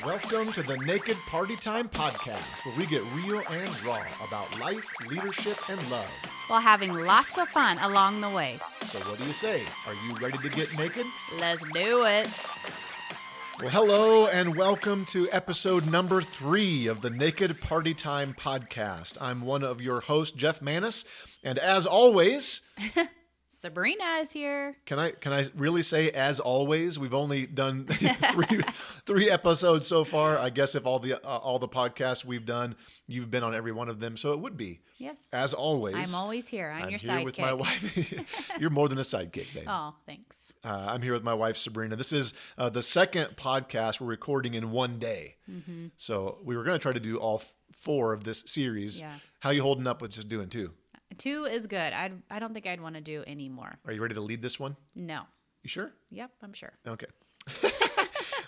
Welcome to the Naked Party Time podcast, where we get real and raw about life, leadership, and love, while having lots of fun along the way. So what do you say? Are you ready to get naked? Let's do it. Well, hello and welcome to episode number 3 of the Naked Party Time podcast. I'm one of your hosts, Jeff Manis, and as always... Sabrina is here. Can I really say as always? We've only done three episodes so far. I guess if all the podcasts we've done, you've been on every one of them, so it would be. Yes. As always. I'm always here. I'm your here sidekick. With my wife. You're more than a sidekick, babe. Oh, thanks. I'm here with my wife, Sabrina. This is the second podcast we're recording in one day. Mm-hmm. So we were going to try to do all 4 of this series. Yeah. How you holding up with just doing 2? 2 is good. I don't think I'd want to do any more. Are you ready to lead this one? No. You sure? Yep, I'm sure. Okay.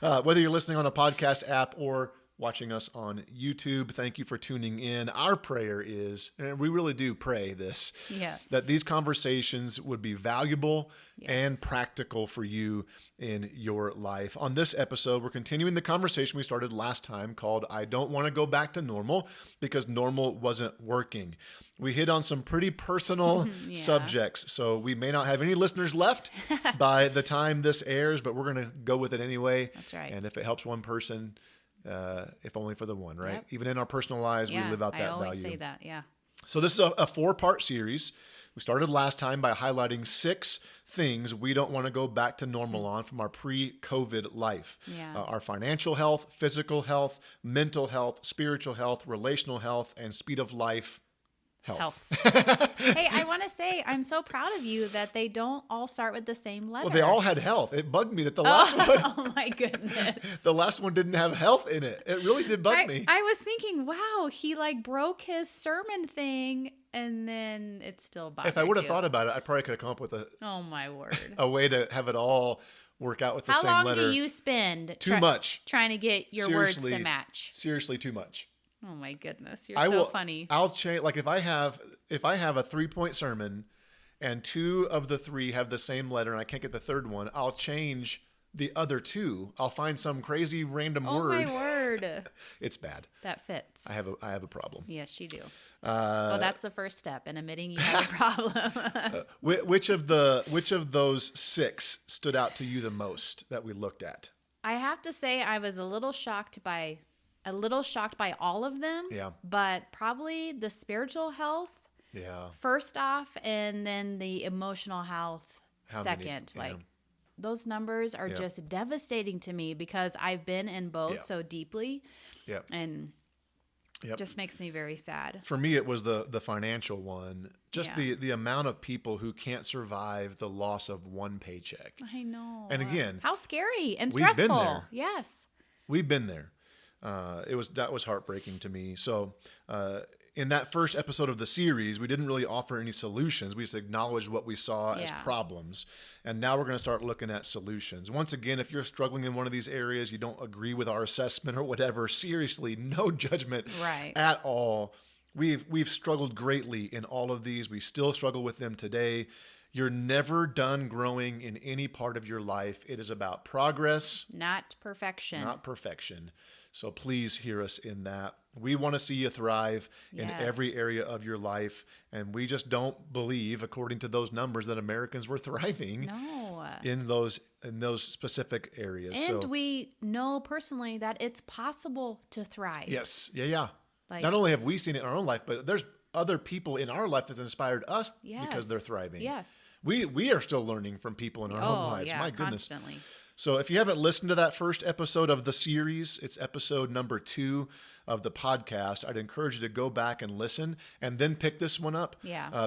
Whether you're listening on a podcast app or watching us on YouTube, thank you for tuning in. Our prayer is, and we really do pray this, yes, that these conversations would be valuable yes, and practical for you in your life. On this episode, we're continuing the conversation we started last time called I Don't Want to Go Back to Normal because normal wasn't working. We hit on some pretty personal subjects, so we may not have any listeners left by the time this airs, but we're going to go with it anyway. That's right. And if it helps one person, if only for the one, right? Yep. Even in our personal lives, we live out that value. I always say that, yeah. So this is a 4-part series. We started last time by highlighting 6 things we don't want to go back to normal on from our pre-COVID life. Yeah. Our financial health, physical health, mental health, spiritual health, relational health, and speed of life health. Hey, I want to say I'm so proud of you that they don't all start with the same letter. Well, they all had health. It bugged me that the last one... Oh, my goodness. The last one didn't have health in it. It really did bug me. I was thinking, wow, he broke his sermon thing and then it still bothered you. If I would have thought about it, I probably could have come up with oh my word, a way to have it all work out with the same letter. How letter. long do you spend too much trying to get your words to match? Seriously, too much. Oh my goodness, you're so funny. I'll change. Like if I have a 3-point sermon and 2 of the 3 have the same letter and I can't get the third one, I'll change the other 2. I'll find some crazy random word. Oh my word. It's bad. That fits. I have a problem. Yes, you do. Well, that's the first step in admitting you have a problem. Which of those 6 stood out to you the most that we looked at? I have to say I was a little shocked by all of them. Yeah. But probably the spiritual health. Yeah. First off, and then the emotional health second. Those numbers are just devastating to me because I've been in both so deeply. Yeah. And it just makes me very sad. For me, it was the financial one. Just the amount of people who can't survive the loss of one paycheck. I know. And again, how scary and stressful. We've been there. Yes. We've been there. That was heartbreaking to me. So, in that first episode of the series, we didn't really offer any solutions. We just acknowledged what we saw as problems. And now we're going to start looking at solutions. Once again, if you're struggling in one of these areas, you don't agree with our assessment or whatever, seriously, no judgment at all. We've struggled greatly in all of these. We still struggle with them today. You're never done growing in any part of your life. It is about progress. Not perfection. Not perfection. So please hear us in that. We want to see you thrive in every area of your life. And we just don't believe, according to those numbers, that Americans were thriving in those specific areas. And we know personally that it's possible to thrive. Yes. Yeah. Not only have we seen it in our own life, but there's other people in our life that's inspired us because they're thriving. Yes. We are still learning from people in our own lives. My goodness. Constantly. So if you haven't listened to that first episode of the series, it's episode number 2 of the podcast. I'd encourage you to go back and listen and then pick this one up.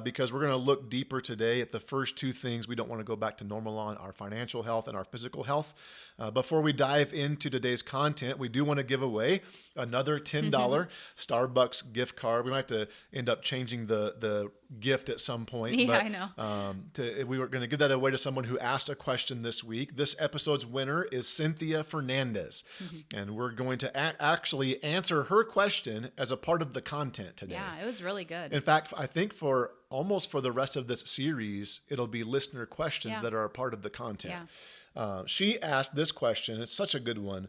Because we're going to look deeper today at the first 2 things we don't want to go back to normal on, our financial health and our physical health. Before we dive into today's content, we do want to give away another $10 Starbucks gift card. We might have to end up changing the gift at some point. Yeah, I know. We were going to give that away to someone who asked a question this week. This episode's winner is Cynthia Fernandez. And we're going to actually answer her question as a part of the content today. Yeah, it was really good. In fact, I think for the rest of this series, it'll be listener questions that are a part of the content. She asked this question. It's such a good one.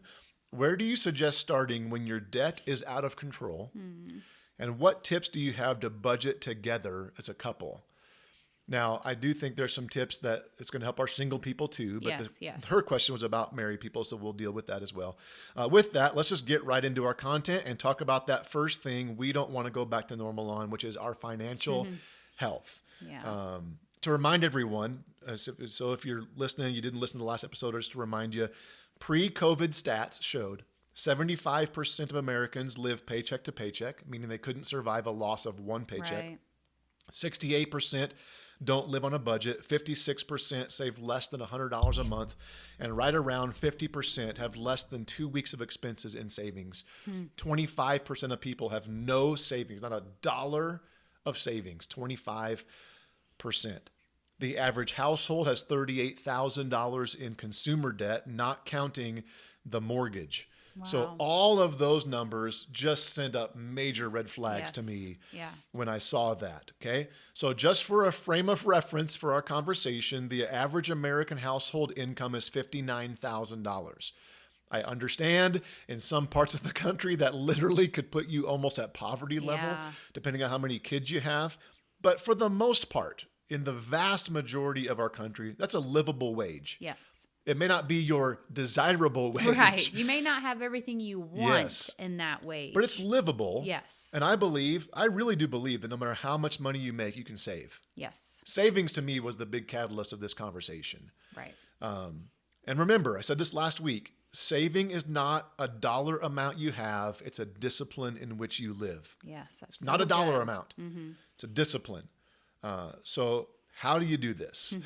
where do you suggest starting when your debt is out of control? And what tips do you have to budget together as a couple? Now, I do think there's some tips that it's going to help our single people too, but her question was about married people, so we'll deal with that as well. With that, let's just get right into our content and talk about that first thing we don't want to go back to normal on, which is our financial health. Yeah. To remind everyone, so if you're listening, you didn't listen to the last episode, or just to remind you, pre-COVID stats showed 75% of Americans live paycheck to paycheck, meaning they couldn't survive a loss of one paycheck. Right. 68% don't live on a budget. 56% save less than $100 a month. And right around 50% have less than 2 weeks of expenses in savings. 25% of people have no savings, not a dollar of savings, 25%. The average household has $38,000 in consumer debt, not counting the mortgage. Wow. So all of those numbers just send up major red flags to me when I saw that, okay? So just for a frame of reference for our conversation, the average American household income is $59,000. I understand in some parts of the country that literally could put you almost at poverty level, depending on how many kids you have. But for the most part, in the vast majority of our country, that's a livable wage. Yes. It may not be your desirable wage. Right. You may not have everything you want in that wage. But it's livable. Yes. And I really do believe that no matter how much money you make, you can save. Yes. Savings to me was the big catalyst of this conversation. Right. And remember, I said this last week, saving is not a dollar amount you have. It's a discipline in which you live. Yes. That's it's not a dollar amount. It's a discipline. So how do you do this?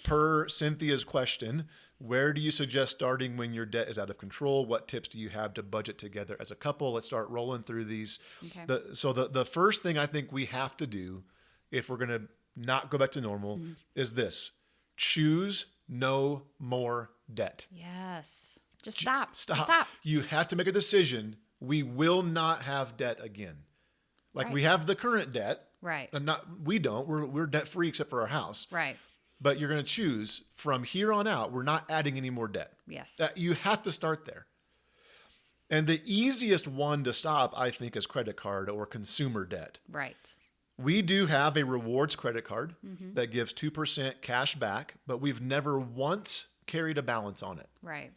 Per Cynthia's question, where do you suggest starting when your debt is out of control? What tips do you have to budget together as a couple? Let's start rolling through these. Okay. The first thing I think we have to do if we're going to not go back to normal is this: choose no more debt. Yes. Just stop. Stop. You have to make a decision. We will not have debt again. We have the current debt. Right. And we're debt free except for our house. Right. But you're going to choose from here on out, we're not adding any more debt. Yes. You have to start there. And the easiest one to stop, I think, is credit card or consumer debt. Right. We do have a rewards credit card that gives 2% cash back, but we've never once carried a balance on it. Right.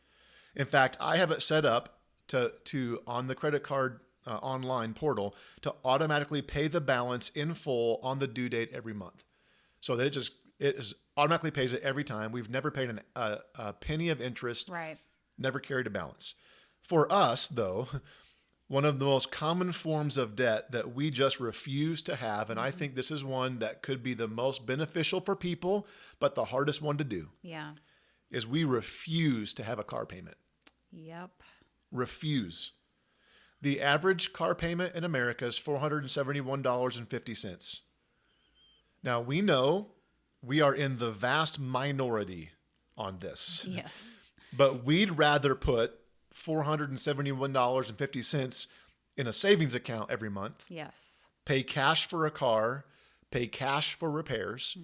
In fact, I have it set up to on the credit card online portal to automatically pay the balance in full on the due date every month. So that it automatically pays it every time. We've never paid a penny of interest. Right. Never carried a balance. For us, though, one of the most common forms of debt that we just refuse to have, and I think this is one that could be the most beneficial for people, but the hardest one to do. Yeah. Is we refuse to have a car payment. Yep. Refuse. The average car payment in America is $471.50. Now, we know we are in the vast minority on this. Yes. But we'd rather put $471.50 in a savings account every month. Yes. Pay cash for a car, pay cash for repairs,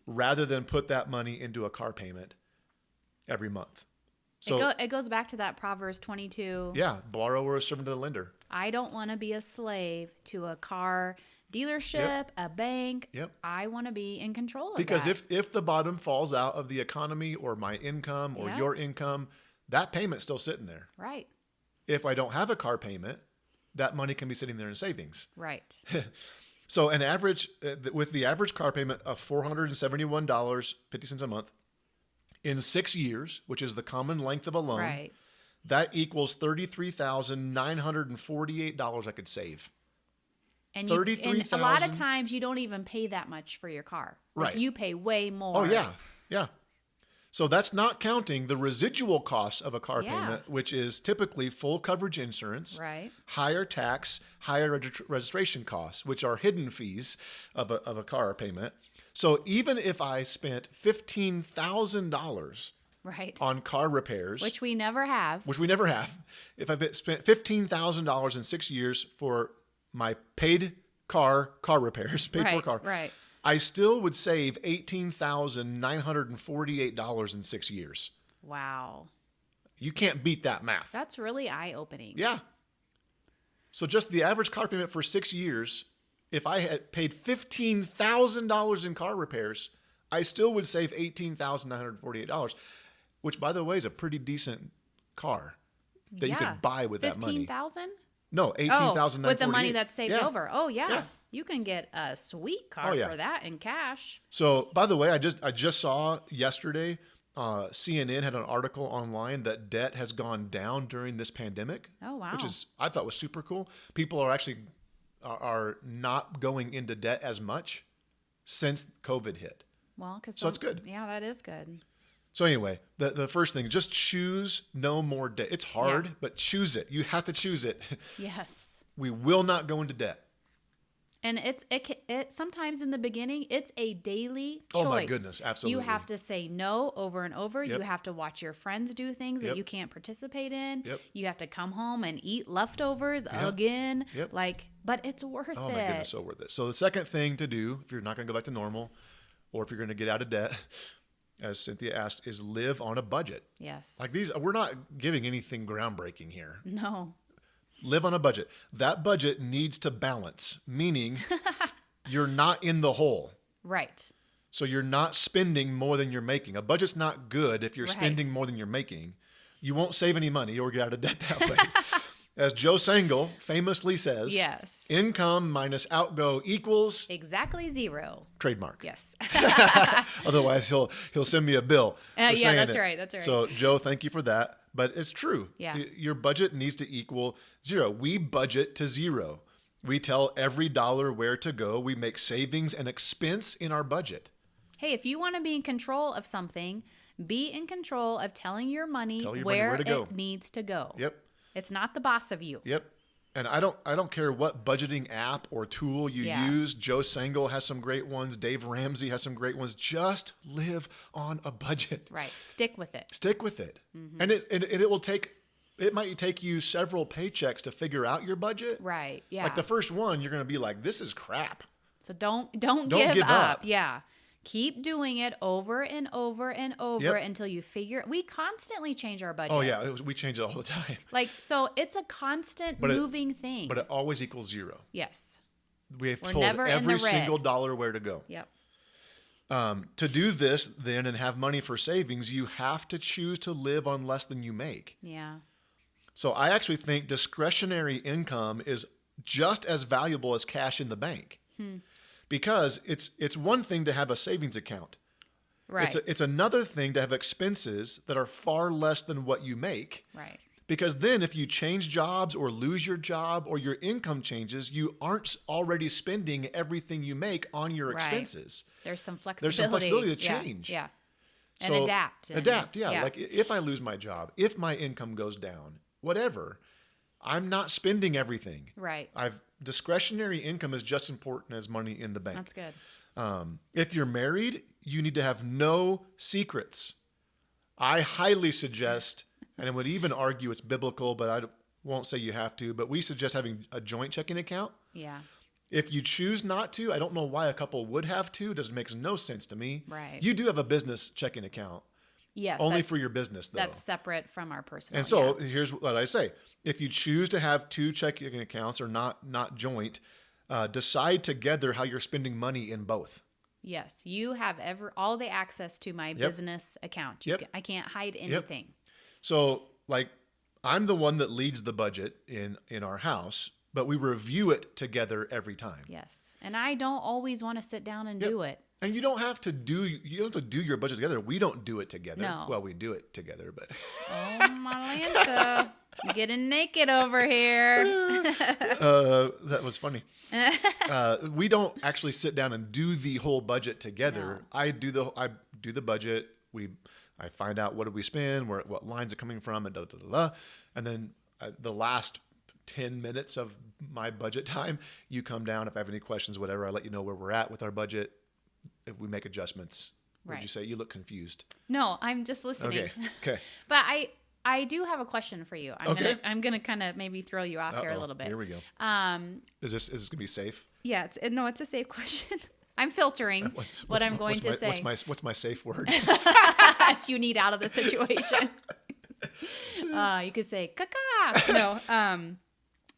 rather than put that money into a car payment every month. So it goes back to that Proverbs 22. Yeah, borrower is servant to the lender. I don't want to be a slave to a car dealership, a bank. Yep. I want to be in control of because that. if the bottom falls out of the economy or my income or your income, that payment's still sitting there. Right. If I don't have a car payment, that money can be sitting there in savings. Right. So an average, with the average car payment of $471.50 a month, in 6 years, which is the common length of a loan, that equals $33,948 I could save. And, and a lot of times you don't even pay that much for your car. Right. You pay way more. Oh, yeah. Yeah. So that's not counting the residual costs of a car payment, which is typically full coverage insurance, higher tax, higher registration costs, which are hidden fees of a car payment. So even if I spent $15,000 on car repairs, which we never have, if I spent $15,000 in 6 years for my paid car repairs, for car, I still would save $18,948 in 6 years. Wow. You can't beat that math. That's really eye-opening. Yeah. So just the average car payment for 6 years, if I had paid $15,000 in car repairs, I still would save $18,948, which, by the way, is a pretty decent car that you could buy with that money. $15,000? No, $18,948. With the money that's saved over. Oh, yeah. You can get a sweet car yeah. for that in cash. So, by the way, I just saw yesterday, CNN had an article online that debt has gone down during this pandemic. Oh, wow. Which I thought was super cool. People are actually are not going into debt as much since COVID hit. Well, so that's good. Yeah, that is good. So anyway, the first thing, just choose no more debt. It's hard, but choose it. You have to choose it. Yes. We will not go into debt. And it sometimes in the beginning, it's a daily choice. Oh my goodness, absolutely. You have to say no over and over. Yep. You have to watch your friends do things that you can't participate in. Yep. You have to come home and eat leftovers again. Yep. But it's worth it. Oh my goodness, so worth it. So the second thing to do, if you're not going to go back to normal, or if you're going to get out of debt, as Cynthia asked, is live on a budget. Yes. Like these, we're not giving anything groundbreaking here. No. Live on a budget. That budget needs to balance, meaning you're not in the hole. Right. So you're not spending more than you're making. A budget's not good if you're spending more than you're making. You won't save any money or get out of debt that way. As Joe Sangl famously says, yes, income minus outgo equals exactly zero. Trademark. Yes. Otherwise, he'll send me a bill. Yeah, that's right. That's right. So, Joe, thank you for that. But it's true. Yeah. Your budget needs to equal zero. We budget to zero. We tell every dollar where to go. We make savings and expense in our budget. Hey, if you want to be in control of something, be in control of telling your money where it needs to go. Yep. It's not the boss of you. Yep. And I don't care what budgeting app or tool you use. Joe Sangl has some great ones. Dave Ramsey has some great ones. Just live on a budget. Right. Stick with it. Stick with it. Mm-hmm. And it might take you several paychecks to figure out your budget. Right. Yeah. Like the first one, you're going to be like, this is crap. So don't give up. Yeah. Keep doing it over and over and over until you figure. We constantly change our budget. Oh yeah, we change it all the time. So it's a constant moving thing. But it always equals zero. Yes. We're told every single dollar where to go. Yep. To do this then and have money for savings, you have to choose to live on less than you make. Yeah. So I actually think discretionary income is just as valuable as cash in the bank. Because it's one thing to have a savings account. Right. It's another thing to have expenses that are far less than what you make. Right. Because then if you change jobs or lose your job or your income changes, you aren't already spending everything you make on your expenses. There's some flexibility. There's some flexibility to change. Yeah. And adapt. Adapt, yeah. Like if I lose my job, if my income goes down, whatever, I'm not spending everything. Right. Discretionary income is just important as money in the bank. That's good. If you're married, you need to have no secrets. I highly suggest, and I would even argue it's biblical, but I won't say you have to, but we suggest having a joint checking account. Yeah. If you choose not to, I don't know why a couple would have to. It makes no sense to me. Right. You do have a business checking account. Yes. Only for your business, though. That's separate from our personal. And so here's what I say. If you choose to have two checking accounts or not joint, decide together how you're spending money in both. Yes. You have all the access to my business account. I can't hide anything. So I'm the one that leads the budget in our house, but we review it together every time. Yes. And I don't always want to sit down and do it. And you don't have to do your budget together. We don't do it together. No. Well, we do it together, but oh my Lanta. Getting naked over here. That was funny. We don't actually sit down and do the whole budget together. No. I do the budget. I find out what did we spend, what lines are coming from, and and then the last 10 minutes of my budget time, you come down. If I have any questions, whatever, I let you know where we're at with our budget. If we make adjustments, what would you say? You look confused. No, I'm just listening. Okay. But I do have a question for you. I'm gonna kind of maybe throw you off here a little bit. Here we go. Is this gonna be safe? Yeah, it's a safe question. I'm filtering what I'm going to say. What's my safe word? If you need out of the situation. You could say caca. No.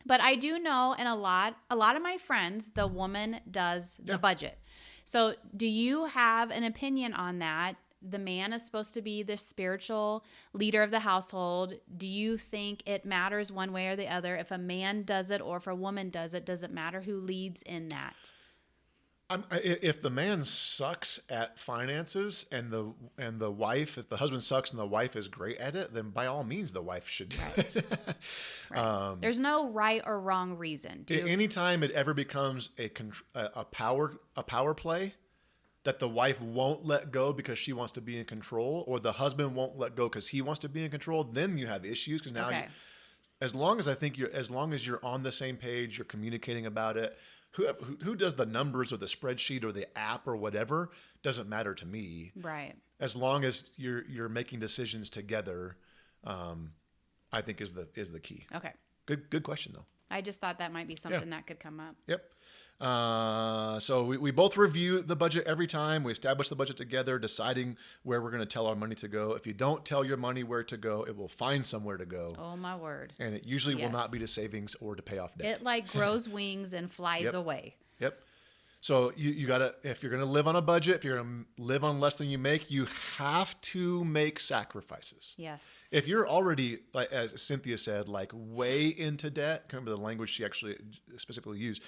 But I do know, and a lot of my friends, the woman does the budget. So do you have an opinion on that? The man is supposed to be the spiritual leader of the household. Do you think it matters one way or the other? If a man does it or if a woman does it matter who leads in that? If the man sucks at finances and the wife, if the husband sucks and the wife is great at it, then by all means the wife should do it. Right. There's no right or wrong reason. Anytime it ever becomes a power play that the wife won't let go because she wants to be in control, or the husband won't let go because he wants to be in control, then you have issues. Because now, as long as you're on the same page, you're communicating about it. Who does the numbers or the spreadsheet or the app or whatever doesn't matter to me. Right. As long as you're making decisions together, I think is the key. Okay. Good question though. I just thought that might be something that could come up. Yep. So we both review the budget every time. We establish the budget together, deciding where we're going to tell our money to go. If you don't tell your money where to go, it will find somewhere to go. Oh, my word. And it usually will not be to savings or to pay off debt. It like grows wings and flies away. Yep. So you gotta, if you're going to live on a budget, if you're going to live on less than you make, you have to make sacrifices. Yes. If you're already, like as Cynthia said, like way into debt, I can't remember the language she actually specifically used,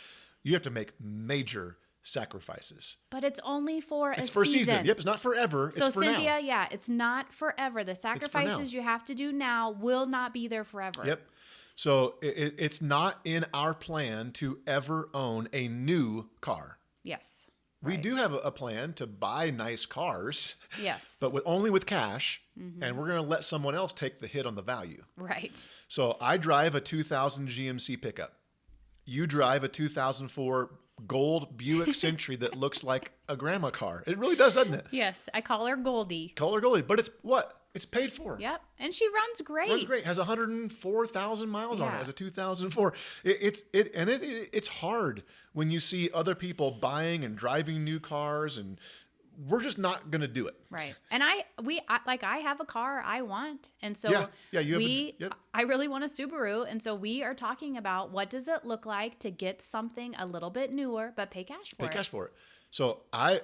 you have to make major sacrifices. But it's only for a season. It's for a season. Yep, it's not forever. So it's for Cynthia, now. It's not forever. The sacrifices you have to do now will not be there forever. Yep. So it's not in our plan to ever own a new car. Yes. We do have a plan to buy nice cars. Yes. But only with cash, and we're going to let someone else take the hit on the value. Right. So I drive a 2000 GMC pickup. You drive a 2004 gold Buick Century that looks like a grandma car. It really does, doesn't it? Yes. I call her Goldie. Call her Goldie. But it's what? It's paid for. Yep. And she runs great. Runs great. Has 104,000 miles on it as a 2004. It's hard when you see other people buying and driving new cars, and we're just not going to do it. Right. And I have a car I want. And so I really want a Subaru. And so we are talking about what does it look like to get something a little bit newer, but pay cash for it. Pay cash for it. So I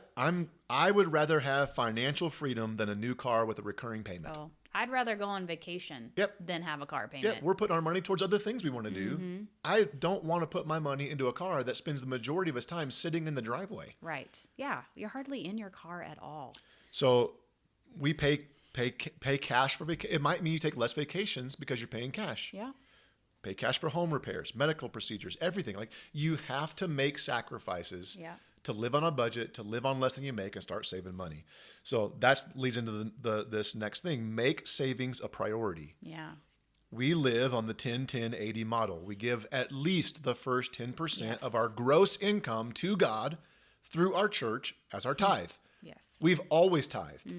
would rather have financial freedom than a new car with a recurring payment. Oh, I'd rather go on vacation than have a car payment. Yeah, we're putting our money towards other things we want to do. I don't want to put my money into a car that spends the majority of its time sitting in the driveway. Right. Yeah, you're hardly in your car at all. So we pay cash for vacation. It might mean you take less vacations because you're paying cash. Yeah. Pay cash for home repairs, medical procedures, everything. Like you have to make sacrifices. Yeah. To live on a budget, to live on less than you make, and start saving money. So that leads into this next thing. Make savings a priority. Yeah. We live on the 10-10-80 model. We give at least the first 10% of our gross income to God through our church as our tithe. Yes. We've always tithed.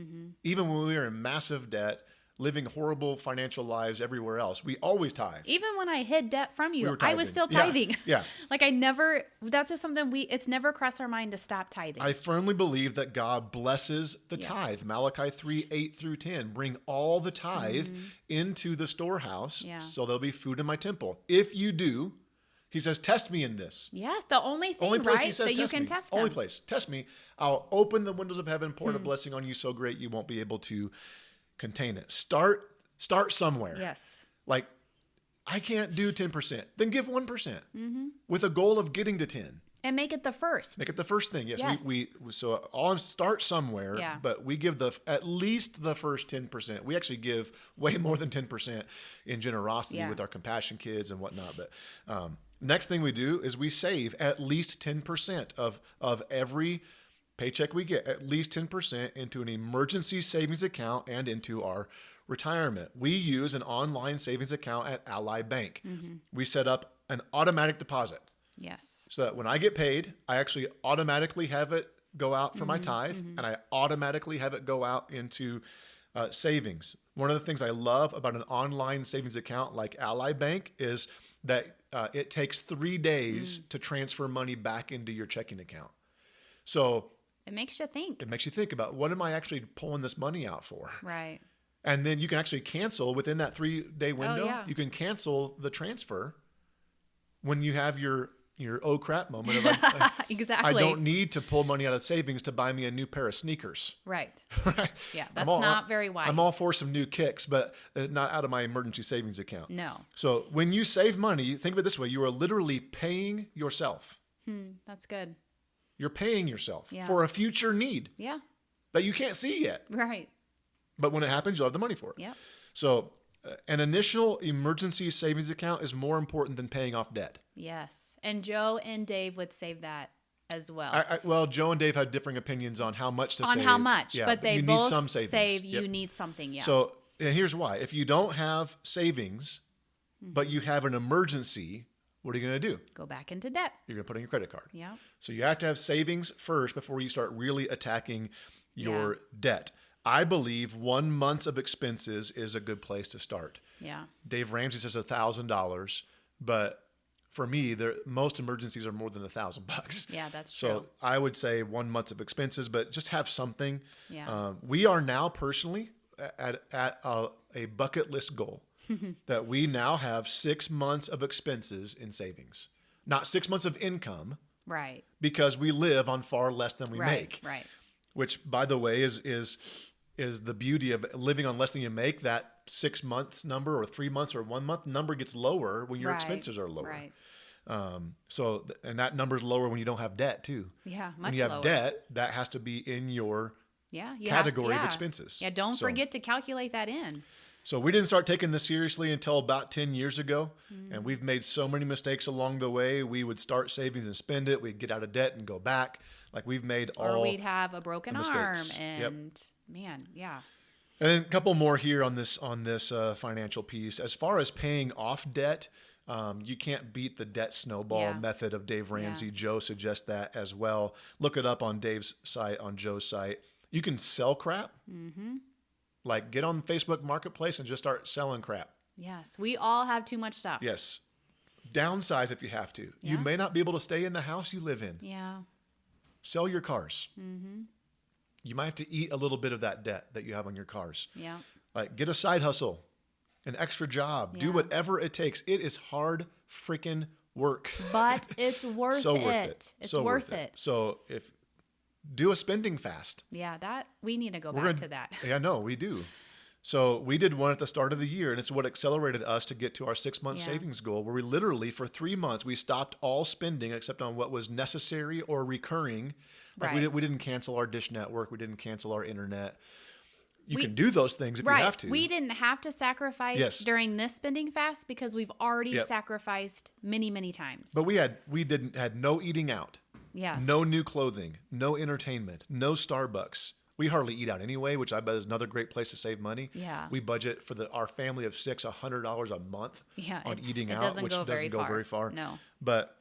Even when we were in massive debt, living horrible financial lives everywhere else, we always tithe. Even when I hid debt from you, I was still tithing. Yeah. Like that's just something it's never crossed our mind to stop tithing. I firmly believe that God blesses the tithe. Malachi 3:8-10. Bring all the tithe into the storehouse, so there'll be food in my temple. If you do, he says, test me in this. Yes, the only thing, right, he says, that you can test him. Only place. Test me. I'll open the windows of heaven, pour a blessing on you so great you won't be able to contain it. Start somewhere. Yes. Like, I can't do 10%. Then give 1% with a goal of getting to 10. And make it the first. Make it the first thing. Yes. So all start somewhere, but we give at least the first 10%. We actually give way more than 10% in generosity with our compassion kids and whatnot. But next thing we do is we save at least 10% of every paycheck we get, at least 10% into an emergency savings account and into our retirement. We use an online savings account at Ally Bank. We set up an automatic deposit. Yes. So that when I get paid, I actually automatically have it go out for my tithe, and I automatically have it go out into savings. One of the things I love about an online savings account like Ally Bank is that it takes 3 days to transfer money back into your checking account. So it makes you think. It makes you think about, what am I actually pulling this money out for? Right. And then you can actually cancel within that 3-day window. Oh, yeah. You can cancel the transfer when you have your oh crap moment of exactly. I don't need to pull money out of savings to buy me a new pair of sneakers. Right. Right. Yeah, that's not very wise. I'm all for some new kicks, but not out of my emergency savings account. No. So when you save money, think of it this way: you are literally paying yourself. That's good. You're paying yourself for a future need. Yeah. That you can't see yet. Right. But when it happens, you'll have the money for it. Yeah. So an initial emergency savings account is more important than paying off debt. Yes. And Joe and Dave would save that as well. Well, Joe and Dave had differing opinions on how much to save. On how much, yeah, but they you both need some savings. save, you need something, yeah. So and here's why. If you don't have savings, but you have an emergency, what are you going to do? Go back into debt. You're going to put in your credit card. Yeah. So you have to have savings first before you start really attacking your debt. I believe 1 month of expenses is a good place to start. Yeah. Dave Ramsey says $1,000, but for me, most emergencies are more than $1,000. Yeah, that's true. So I would say 1 month of expenses, but just have something. Yeah. We are now personally at a bucket list goal that we now have 6 months of expenses in savings, not 6 months of income. Right. Because we live on far less than we make. Right. Which, by the way, is the beauty of living on less than you make. That 6 months number or 3 months or 1 month number gets lower when your expenses are lower. Right. And that number's lower when you don't have debt too. Yeah, much lower. When you have debt, that has to be in your category of expenses. Yeah, don't forget to calculate that in. So we didn't start taking this seriously until about 10 years ago. And we've made so many mistakes along the way. We would start savings and spend it. We'd get out of debt and go back. Like we've made all Or we'd have a broken arm mistakes. and man, yeah. And then a couple more here on this financial piece. As far as paying off debt, you can't beat the debt snowball method of Dave Ramsey. Yeah. Joe suggests that as well. Look it up on Dave's site, on Joe's site. You can sell crap. Like get on Facebook Marketplace and just start selling crap. Yes, we all have too much stuff. Yes. Downsize if you have to. Yeah. You may not be able to stay in the house you live in. Yeah. Sell your cars. You might have to eat a little bit of that debt that you have on your cars. Yeah. Like get a side hustle, an extra job, do whatever it takes. It is hard freaking work. But it's worth it. It's so worth it. So do a spending fast. Yeah, we need to go back to that. Yeah, no, we do. So we did one at the start of the year, and it's what accelerated us to get to our 6 month savings goal, where we literally for 3 months, we stopped all spending except on what was necessary or recurring. Like we didn't cancel our dish network. We didn't cancel our internet. You can do those things if you have to. We didn't have to sacrifice during this spending fast because we've already sacrificed many, many times. But we had no eating out. Yeah. No new clothing, no entertainment, no Starbucks. We hardly eat out anyway, which I bet is another great place to save money. Yeah. We budget for our family of 6 $100 a month on eating out, which doesn't go very far. No. But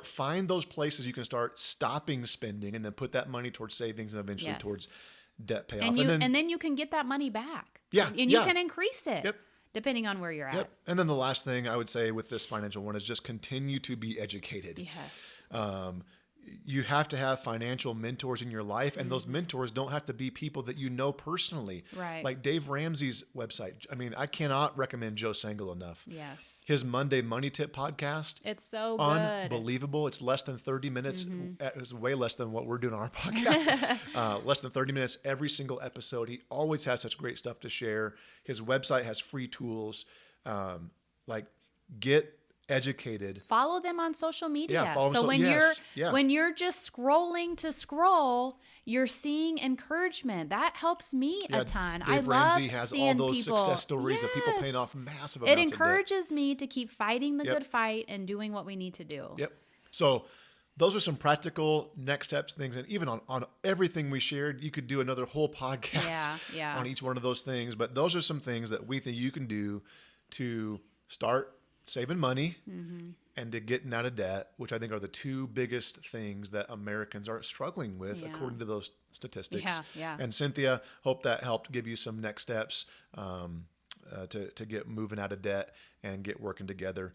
find those places you can start stopping spending and then put that money towards savings and eventually towards debt payoff. And then you can get that money back. Yeah. And you can increase it. Yep. Depending on where you're at. And then the last thing I would say with this financial one is just continue to be educated. Yes. You have to have financial mentors in your life, and those mentors don't have to be people that you know personally. Right. Like Dave Ramsey's website. I mean, I cannot recommend Joe Sengel enough. Yes. His Monday Money Tip podcast. It's so good. Unbelievable. It's less than 30 minutes. It's way less than what we're doing on our podcast. Less than 30 minutes every single episode. He always has such great stuff to share. His website has free tools. Get educated. Follow them on social media. Yeah, so when you're just scrolling to scroll, you're seeing encouragement. That helps me a ton. Dave Ramsey has all those success stories of people paying off massive amounts of debt. It encourages me to keep fighting the good fight and doing what we need to do. Yep. So those are some practical next steps, things, and even on everything we shared, you could do another whole podcast on each one of those things. But those are some things that we think you can do to start saving money and to getting out of debt, which I think are the two biggest things that Americans are struggling with, according to those statistics. Yeah. And Cynthia, hope that helped give you some next steps to get moving out of debt and get working together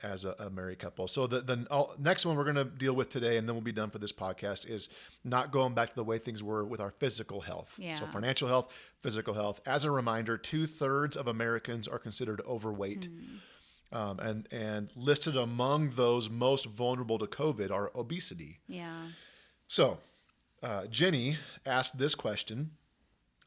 as a married couple. So the next one we're going to deal with today, and then we'll be done for this podcast, is not going back to the way things were with our physical health. Yeah. So financial health, physical health. As a reminder, 2/3 of Americans are considered overweight. And listed among those most vulnerable to COVID are obesity. Yeah. So Jenny asked this question: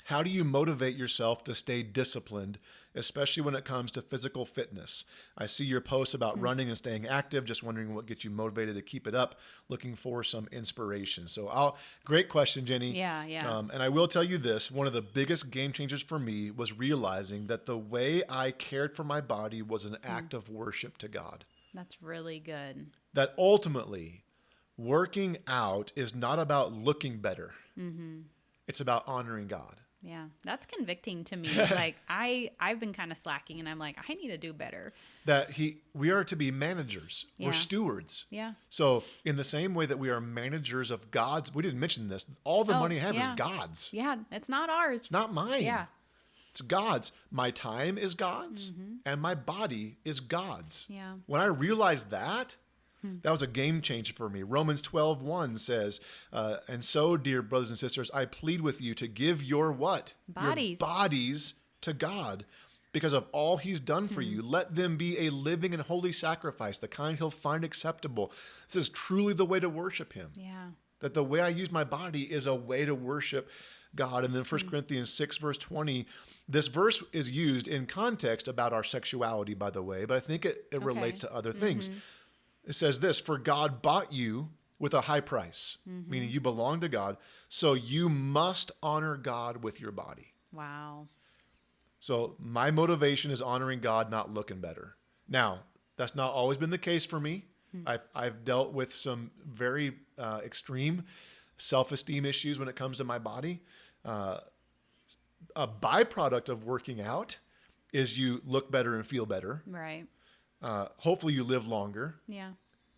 how do you motivate yourself to stay disciplined, especially when it comes to physical fitness? I see your posts about running and staying active. Just wondering what gets you motivated to keep it up. Looking for some inspiration. So great question, Jenny. Yeah, yeah. And I will tell you this. One of the biggest game changers for me was realizing that the way I cared for my body was an act of worship to God. That's really good. That ultimately, working out is not about looking better. It's about honoring God. Yeah, that's convicting to me. Like I've been kind of slacking, and I'm like, I need to do better. We are to be managers. Yeah. We're stewards. Yeah. So in the same way that we are managers of God's, we didn't mention this. All the money I have is God's. Yeah, it's not ours. It's not mine. Yeah. It's God's. My time is God's, and my body is God's. Yeah. When I realized that was a game changer for me. Romans 12:1 says, and so, dear brothers and sisters, I plead with you to give your what? Bodies. Your bodies to God because of all he's done for you. Let them be a living and holy sacrifice, the kind he'll find acceptable. This is truly the way to worship him. Yeah. That the way I use my body is a way to worship God. And then 1 Corinthians 6, verse 20, this verse is used in context about our sexuality, by the way, but I think it relates to other things. It says this: for God bought you with a high price, meaning you belong to God, so you must honor God with your body. Wow. So my motivation is honoring God, not looking better. Now, that's not always been the case for me. I've dealt with some very extreme self-esteem issues when it comes to my body. A byproduct of working out is you look better and feel better. Right. Hopefully you live longer. Yeah.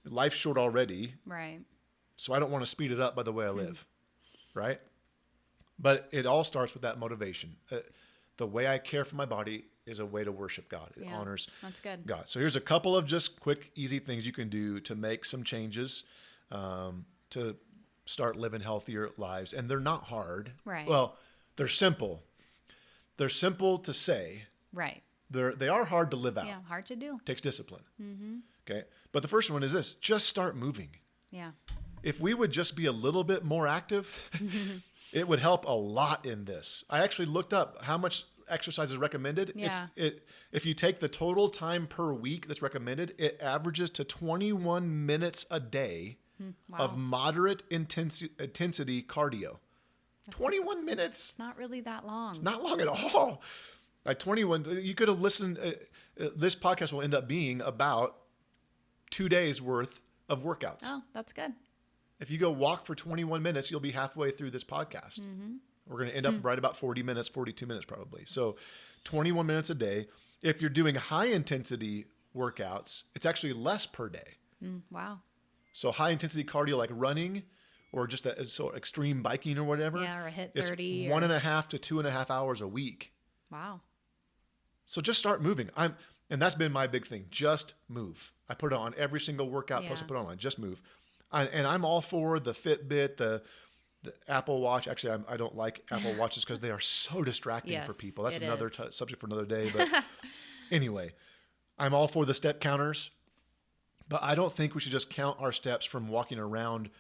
Life's short already. Right. So I don't want to speed it up by the way I live. Right? But it all starts with that motivation. The way I care for my body is a way to worship God. It honors God. So here's a couple of just quick, easy things you can do to make some changes to start living healthier lives. And they're not hard. Right. Well, they're simple. They're simple to say. Right. They are hard to live out. Yeah, hard to do. Takes discipline. Okay. But the first one is this: just start moving. Yeah. If we would just be a little bit more active, it would help a lot in this. I actually looked up how much exercise is recommended. Yeah. If you take the total time per week that's recommended, it averages to 21 minutes a day of moderate intensity cardio. 21 minutes. It's not really that long. It's not long at all. Like 21, you could have listened. This podcast will end up being about 2 days worth of workouts. Oh, that's good. If you go walk for 21 minutes, you'll be halfway through this podcast. We're going to end up right about 40 minutes, 42 minutes probably. So 21 minutes a day. If you're doing high intensity workouts, it's actually less per day. Wow. So high intensity cardio like running or just extreme biking or whatever. Yeah, or a HIIT 30. It's 1.5 to 2.5 hours a week. Wow. So just start moving. And that's been my big thing. Just move. I put it on every single workout post I put online. Just move. And I'm all for the Fitbit, the Apple Watch. Actually, I don't like Apple Watches because they are so distracting for people. That's another subject for another day. But anyway, I'm all for the step counters. But I don't think we should just count our steps from walking around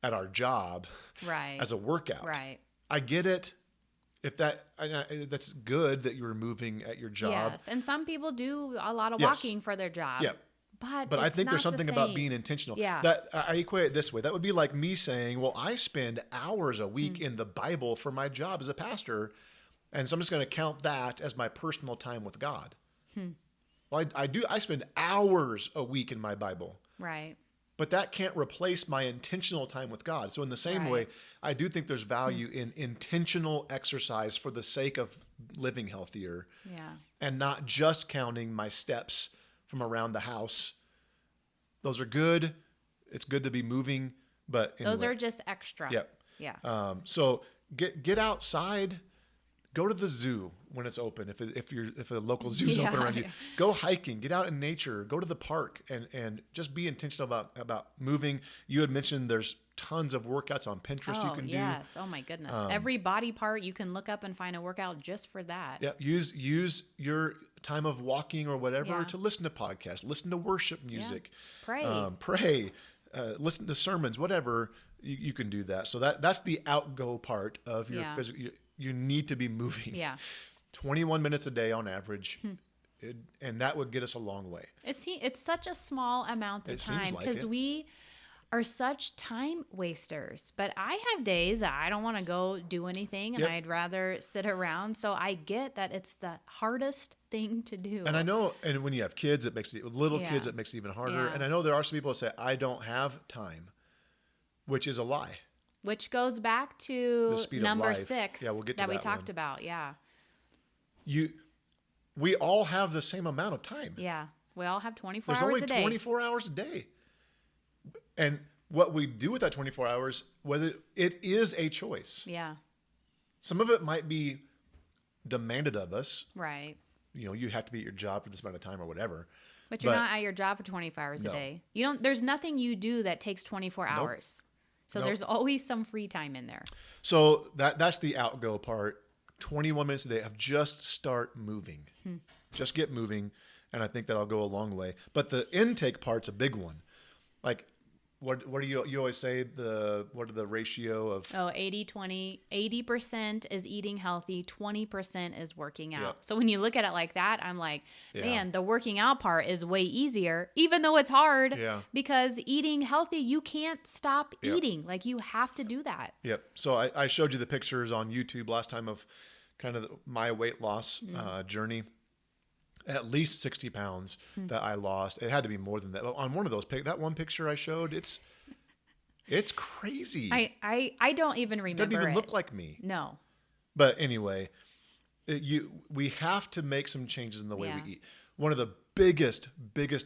at our job as a workout. Right. I get it. If that's good that you're moving at your job. Yes, and some people do a lot of walking for their job. Yeah. But I think there's something about being intentional. Yeah. That I equate it this way. That would be like me saying, well, I spend hours a week in the Bible for my job as a pastor, and so I'm just going to count that as my personal time with God. Well, I spend hours a week in my Bible. Right. But that can't replace my intentional time with God. So in the same way, I do think there's value in intentional exercise for the sake of living healthier. Yeah. And not just counting my steps from around the house. Those are good. It's good to be moving, but anyway. Those are just extra. Yep. Yeah. So get outside, Go to the zoo when it's open. If a local zoo is open around you, go hiking, get out in nature, go to the park, and just be intentional about moving. You had mentioned there's tons of workouts on Pinterest you can do. Yes. Oh my goodness. Every body part you can look up and find a workout just for that. Yeah. Use your time of walking or whatever to listen to podcasts, listen to worship music, pray, listen to sermons, whatever. You can do that. So that's the outgo part of your physical. You need to be moving. Yeah. 21 minutes a day on average. And that would get us a long way. It's such a small amount of time because we are such time wasters. But I have days that I don't want to go do anything and I'd rather sit around. So I get that it's the hardest thing to do. And I know, and when you have kids, it makes kids, it makes it even harder. Yeah. And I know there are some people that say, I don't have time, which is a lie. Which goes back to number 6 we'll get to that we talked about. Yeah. We all have the same amount of time. Yeah. We all have 24 hours a day. There's only 24 hours a day. And what we do with that 24 hours, whether it is a choice. Yeah. Some of it might be demanded of us. Right. You have to be at your job for this amount of time or whatever. But you're not at your job for 24 hours a day. There's nothing you do that takes 24 hours. So there's always some free time in there. So that's the outgo part. 21 minutes a day of just start moving. Just get moving. And I think that'll go a long way. But the intake part's a big one. Like, what do you always say? What are the ratio of? 80-20. 80% is eating healthy. 20% is working out. Yep. So when you look at it like that, I'm like, man, the working out part is way easier, even though it's hard. Yeah. Because eating healthy, you can't stop eating. Like you have to do that. Yep. So I showed you the pictures on YouTube last time of kind of my weight loss journey. At least 60 pounds that I lost. It had to be more than that. On one of those, that one picture I showed, it's crazy. I don't even remember. It doesn't even look like me. No. But anyway, we have to make some changes in the way we eat. One of the biggest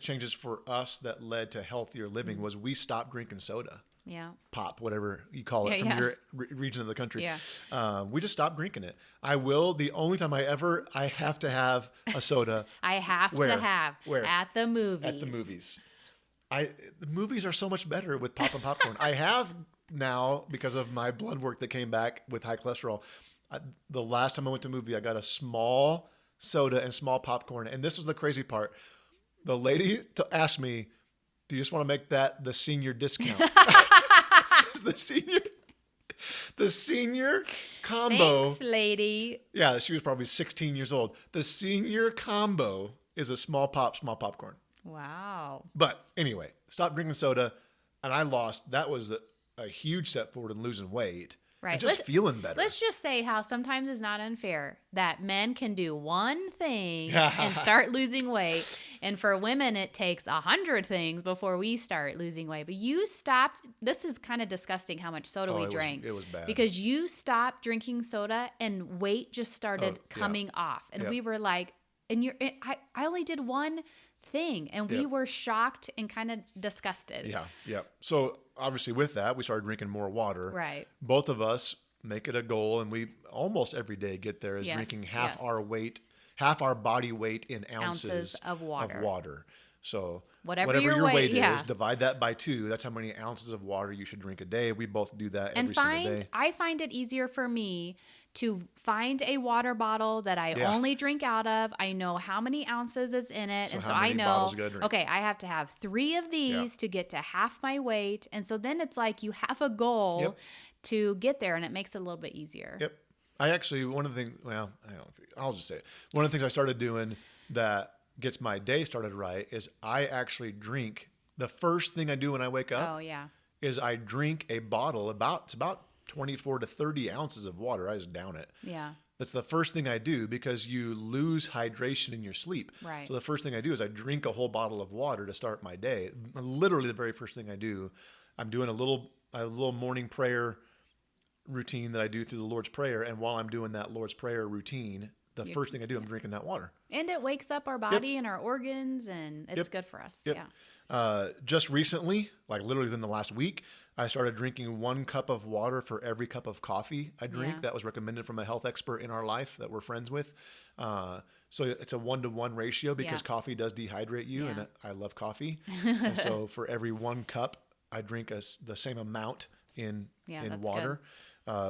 changes for us that led to healthier living was we stopped drinking soda. Yeah. Pop, whatever you call it from your region of the country. Yeah. We just stopped drinking it. The only time I have to have a soda. I have to have. Where? At the movies. At the movies. The movies are so much better with pop and popcorn. I have now, because of my blood work that came back with high cholesterol. The last time I went to a movie, I got a small soda and small popcorn. And this was the crazy part. The lady asked me, do you just want to make that the senior discount? The senior combo. Thanks, lady. Yeah, she was probably 16 years old. The senior combo is a small popcorn. Wow. But anyway, stop drinking soda, and I lost. That was a huge step forward in losing weight. Right. And just feeling better. Let's just say how sometimes it's not unfair that men can do one thing and start losing weight. And for women, it takes 100 things before we start losing weight. But you stopped. This is kind of disgusly how much soda we drank. It was bad. Because you stopped drinking soda and weight just started coming off. And we were like, I only did one thing. And we were shocked and kind of disgusted. Yeah. So obviously with that, we started drinking more water. Right. Both of us make it a goal, and we almost every day get there is drinking half our body weight in ounces of water. So whatever your weight is, divide that by 2. That's how many ounces of water you should drink a day. We both do that every single day. I find it easier for me to find a water bottle that I only drink out of. I know how many ounces is in it. So I know, okay, I have to have 3 of these to get to half my weight. And so then it's like you have a goal to get there, and it makes it a little bit easier. Yep. I actually, one of the things, I'll just say it. One of the things I started doing that gets my day started right is I actually drink. The first thing I do when I wake up is I drink a bottle, it's about 24 to 30 ounces of water. I just down it. Yeah. That's the first thing I do because you lose hydration in your sleep. Right. So the first thing I do is I drink a whole bottle of water to start my day. Literally the very first thing I do, I'm doing a little morning prayer routine that I do through the Lord's Prayer. And while I'm doing that Lord's Prayer routine, the first thing I do, I'm drinking that water. And it wakes up our body and our organs, and it's good for us. Yep. Yeah. Just recently, like literally within the last week, I started drinking 1 cup of water for every cup of coffee I drink. That was recommended from a health expert in our life that we're friends with. So it's a 1-to-1 ratio because coffee does dehydrate you, and I love coffee. And so for every 1 cup, I drink the same amount in water.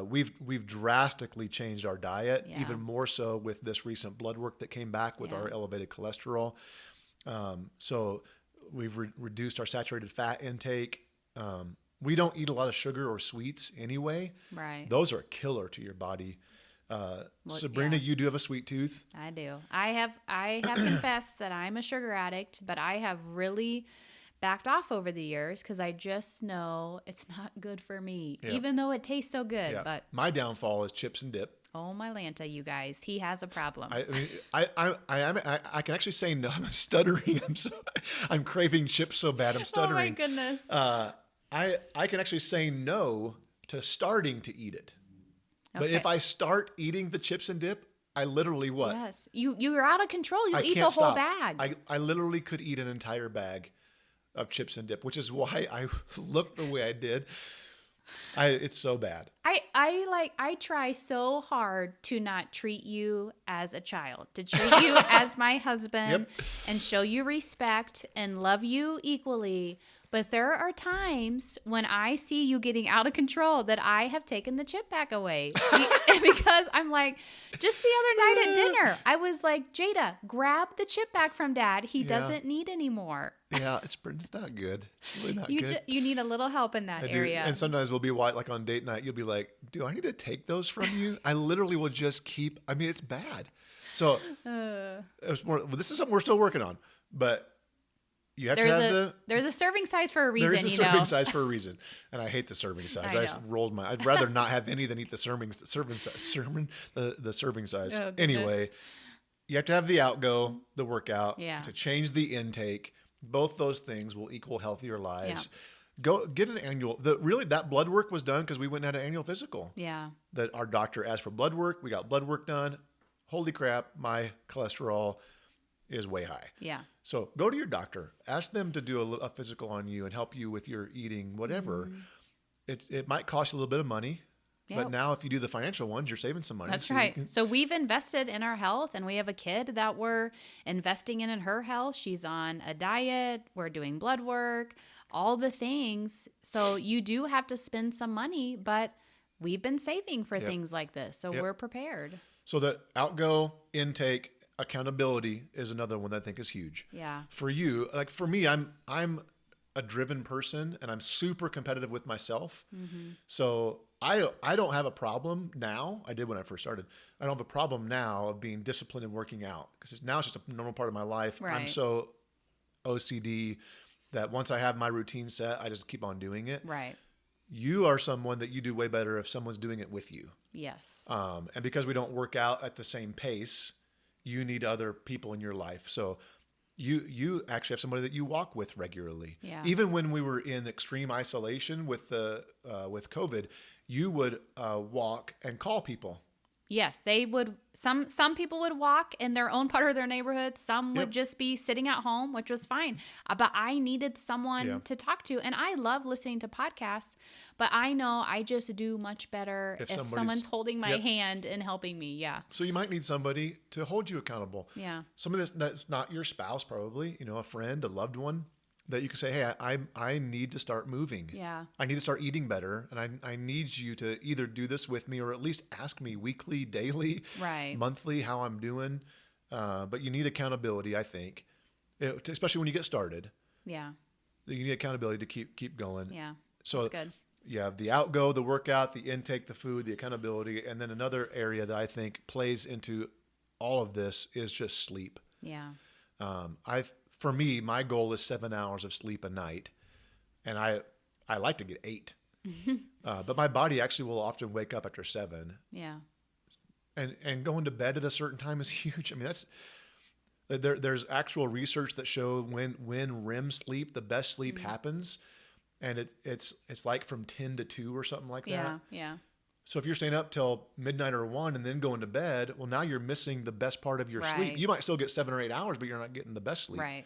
We've drastically changed our diet, even more so with this recent blood work that came back with our elevated cholesterol. So we've reduced our saturated fat intake. We don't eat a lot of sugar or sweets anyway. Right. Those are a killer to your body. Sabrina, you do have a sweet tooth. I do. I have confessed that I'm a sugar addict, but I have really backed off over the years because I just know it's not good for me, even though it tastes so good. Yeah. But my downfall is chips and dip. Oh my Lanta, you guys, he has a problem. I can actually say no. I'm stuttering. I'm craving chips so bad. I'm stuttering. Oh my goodness. I can actually say no to starting to eat it. But if I start eating the chips and dip, I literally what? Yes. You're out of control. You'll eat the whole bag. I literally could eat an entire bag of chips and dip, which is why I looked the way I did. It's so bad. I try so hard to not treat you as a child, to treat you as my husband and show you respect and love you equally. But there are times when I see you getting out of control that I have taken the chip bag away because I'm like, just the other night at dinner, I was like, Jada, grab the chip bag from Dad. He doesn't need any more. Yeah, it's not good. It's really not good. You need a little help in that area. And sometimes we'll be like on date night, you'll be like, do I need to take those from you? I literally will just keep, it's bad. So it was more, this is something we're still working on, but you have to have there's a serving size for a reason. There's a serving size for a reason, and I hate the serving size. I just rolled my. I'd rather not have any than eat the serving size. Oh, anyway, you have to have the outgo, the workout, to change the intake. Both those things will equal healthier lives. Yeah. Go get an annual. That blood work was done because we went and had an annual physical. Yeah. That our doctor asked for blood work. We got blood work done. Holy crap! My cholesterol is way high. Yeah. So go to your doctor, ask them to do a physical on you and help you with your eating, whatever. It might cost you a little bit of money, but now if you do the financial ones, you're saving some money. That's right. So we've invested in our health, and we have a kid that we're investing in her health. She's on a diet. We're doing blood work, all the things. So you do have to spend some money, but we've been saving for things like this. So we're prepared. So the outgo, intake, accountability is another one that I think is huge. Yeah. For you, like for me, I'm a driven person and I'm super competitive with myself. Mm-hmm. So I don't have a problem now. I did when I first started. I don't have a problem now of being disciplined and working out because now it's just a normal part of my life. Right. I'm so OCD that once I have my routine set, I just keep on doing it. Right. You are someone that you do way better if someone's doing it with you. Yes. And because we don't work out at the same pace, you need other people in your life. So you actually have somebody that you walk with regularly. Yeah. Even when we were in extreme isolation with COVID, you would walk and call people. Yes, they would. Some people would walk in their own part of their neighborhood. Some would just be sitting at home, which was fine. But I needed someone to talk to. And I love listening to podcasts, but I know I just do much better if someone's holding my hand and helping me. Yeah. So you might need somebody to hold you accountable. Yeah. Some of this, that's not your spouse, probably, a friend, a loved one. That you can say, hey, I need to start moving. Yeah. I need to start eating better. And I need you to either do this with me or at least ask me weekly, daily, monthly, how I'm doing. But you need accountability, I think, especially when you get started. Yeah. You need accountability to keep going. Yeah. So that's good. You have the outgo, the workout, the intake, the food, the accountability. And then another area that I think plays into all of this is just sleep. Yeah. For me, my goal is 7 hours of sleep a night, and I like to get 8. But my body actually will often wake up after 7. Yeah. And going to bed at a certain time is huge. I mean, there's actual research that show when REM sleep, the best sleep happens, and it's like from 10 to 2 or something like that. Yeah. So if you're staying up till midnight or 1 and then going to bed, well, now you're missing the best part of your sleep. You might still get 7 or 8 hours, but you're not getting the best sleep. Right.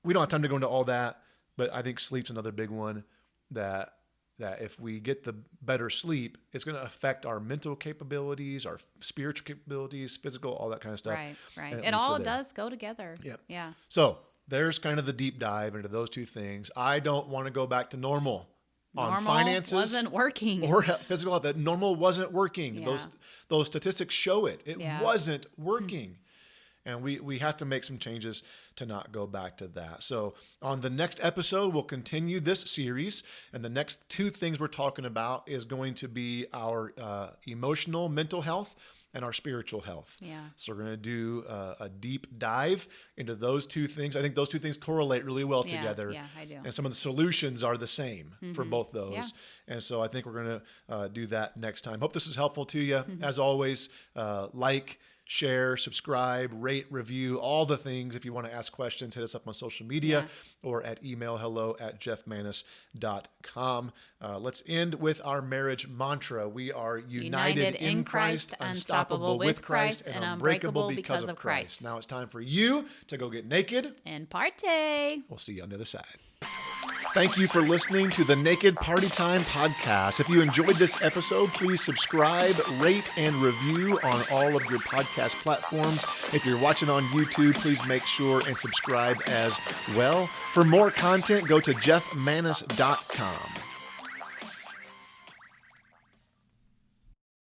We don't have time to go into all that, but I think sleep's another big one that if we get the better sleep, it's going to affect our mental capabilities, our spiritual capabilities, physical, all that kind of stuff. Right. It all does go together. Yep. Yeah. So there's kind of the deep dive into those two things. I don't want to go back to normal on finances. Wasn't working. Or physical health. That normal wasn't working. Yeah. Those statistics show it. It wasn't working. And we have to make some changes to not go back to that. So on the next episode, we'll continue this series. And the next 2 things we're talking about is going to be our emotional, mental health and our spiritual health. Yeah. So we're going to do a deep dive into those 2 things. I think those 2 things correlate really well together. Yeah, I do. And some of the solutions are the same for both those. Yeah. And so I think we're going to do that next time. Hope this is helpful to you. As always, like, share, subscribe, rate, review, all the things. If you want to ask questions, hit us up on social media or at email hello@jeffmanis.com. Let's end with our marriage mantra. We are united in Christ, unstoppable with Christ, and unbreakable because of Christ. Now it's time for you to go get naked and party. We'll see you on the other side. Thank you for listening to the Naked Party Time podcast. If you enjoyed this episode, please subscribe, rate, and review on all of your podcast platforms. If you're watching on YouTube, please make sure and subscribe as well. For more content, go to jeffmanis.com.